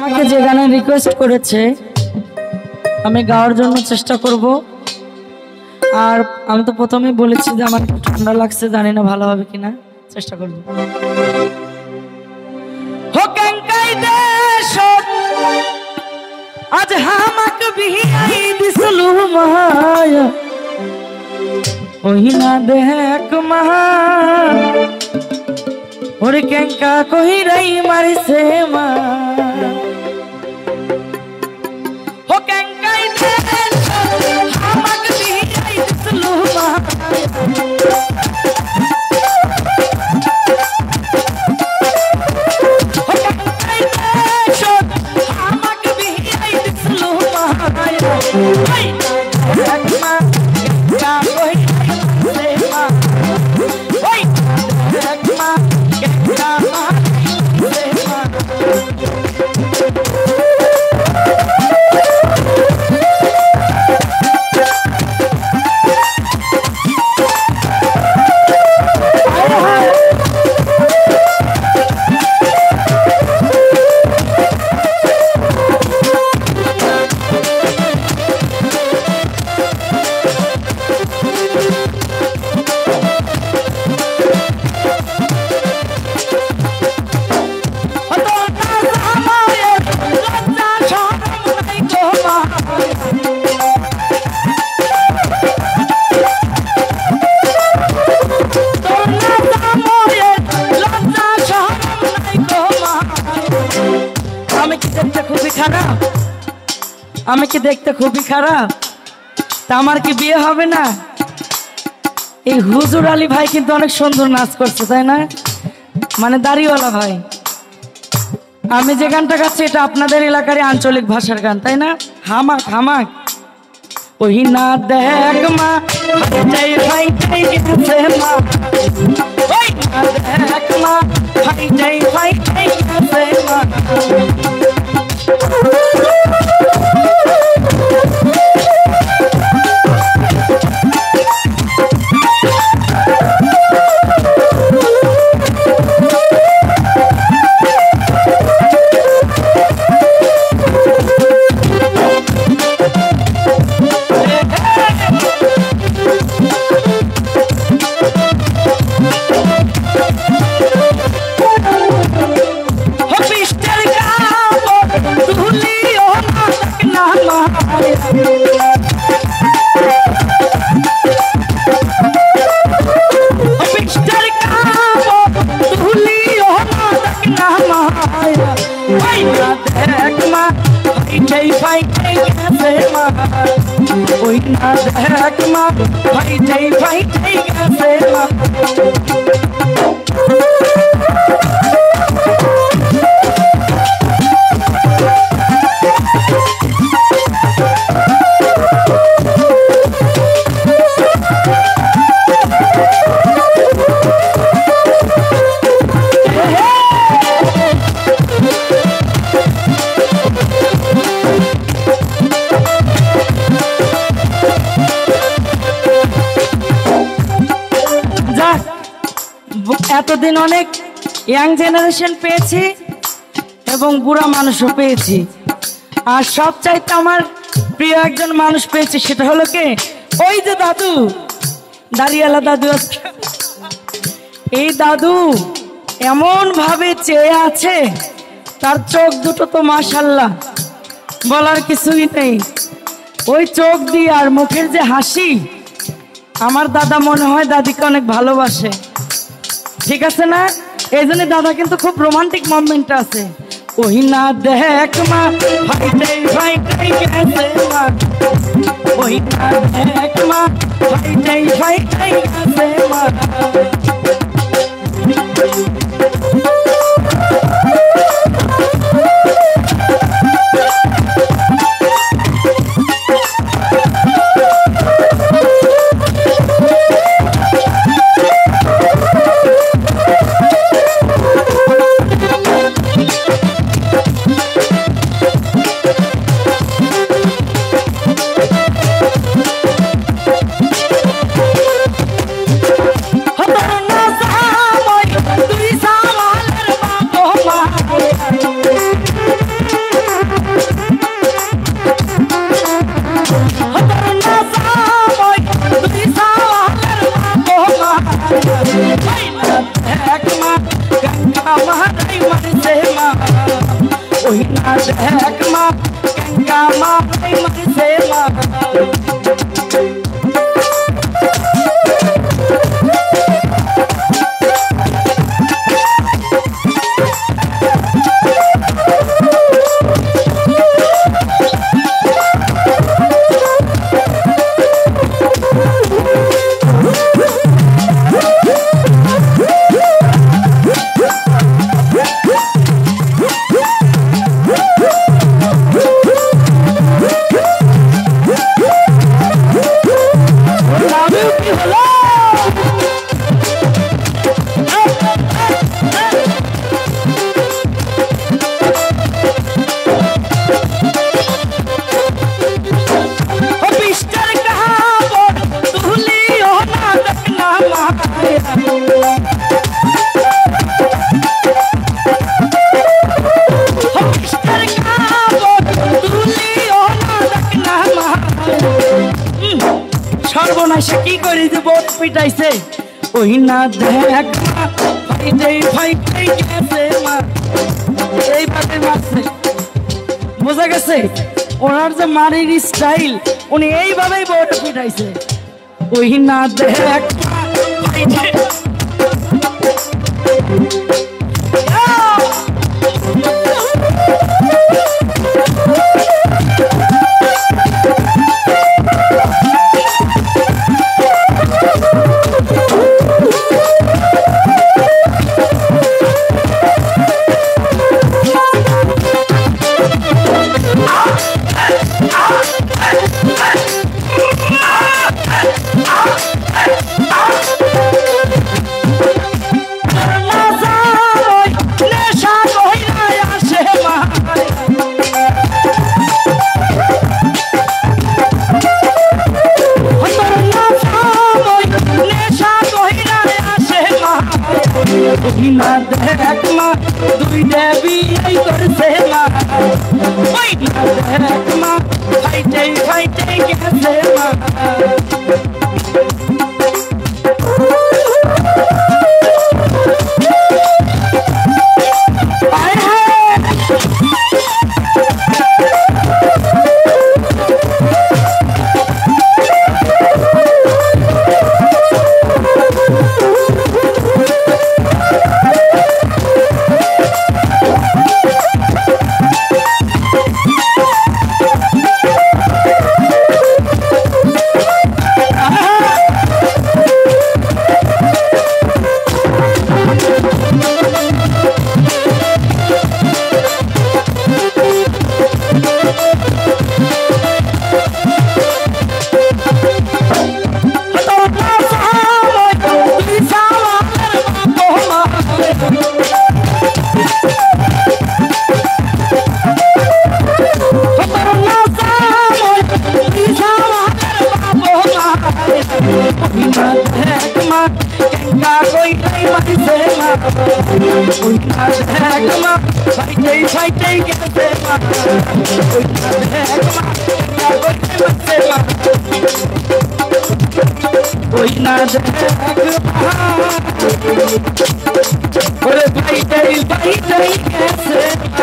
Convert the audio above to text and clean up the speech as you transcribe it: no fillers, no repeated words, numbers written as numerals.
আমাকে যে গানে রিকোয়েস্ট করেছে আমি গাওয়ার জন্য চেষ্টা করব। আর আমি তো প্রথমেই বলেছি যে আমার ঠান্ডা লাগছে, জানি না ভালো হবে কিনা, চেষ্টা করব। আজ হামাক বিহাই দিসলু মায়া ওই না দেখ মহা ওরে কেঙ্কা কহিরাই মারিছে মা ও কেঙ্কাই দে হামাক বিহাই দিসলু মায়া আমি কি দেখতে খুবই খারাপ? তা আমার কি বিয়ে হবে না? এই হুজুর আলী ভাই কিন্তু অনেক সুন্দর নাচ করছে, তাই না? মানে দাড়িওয়ালা ভাই। আমি যে গানটা গাচ্ছি এটা আপনাদের এলাকার আঞ্চলিক ভাষার গান, তাই না? হামাক হামাক ওই না দেখ মা ভাই ভাই গেছে মা ওই না দেখ মা ভাই ভাই গেছে মা ওই না দেখ মা ভাই গেছে মা এতদিন অনেক ইয়াং জেনারেশন পেয়েছি এবং বুড়া মানুষও পেয়েছি, আর সবচাইতে আমার প্রিয় একজন মানুষ পেয়েছি, সেটা হলো কে? ওই যে দাদু, দাড়িওয়ালা দাদু। এই দাদু এমন ভাবে চেয়ে আছে, তার চোখ দুটো তো মাশাআল্লাহ বলার কিছুই নেই। ওই চোখ দিয়ে আর মুখের যে হাসি, আমার দাদা মনে হয় দাদিকে অনেক ভালোবাসে, ঠিক আছে না? এই জন্য দাদা কিন্তু খুব রোমান্টিক মোমেন্ট আছে। ওই না দেখ মা ভাই গেছে মা ওই না দেখ মা ভাই গেছে মা আমারাই মারছে মা ওই না দেখ মা কেঙ্কা আমারাই মারছে মা সর্বনাশা কি করে যে বোট পিটাইছে ওই না দেখ ফাইটাই গেছে মা এইভাবে মারছে বোঝা গেছে ওনার যে মারির স্টাইল উনি এইভাবেই বোট পিটাইছে ওই না দেখ না দেখ মা দুই দেবী এই করছে মা ওই না দেখ মা ফাইটাই গেছে মা ফাইটাই গেছে মা ওই না দেখ ওরে ফাইটাই গেছে মা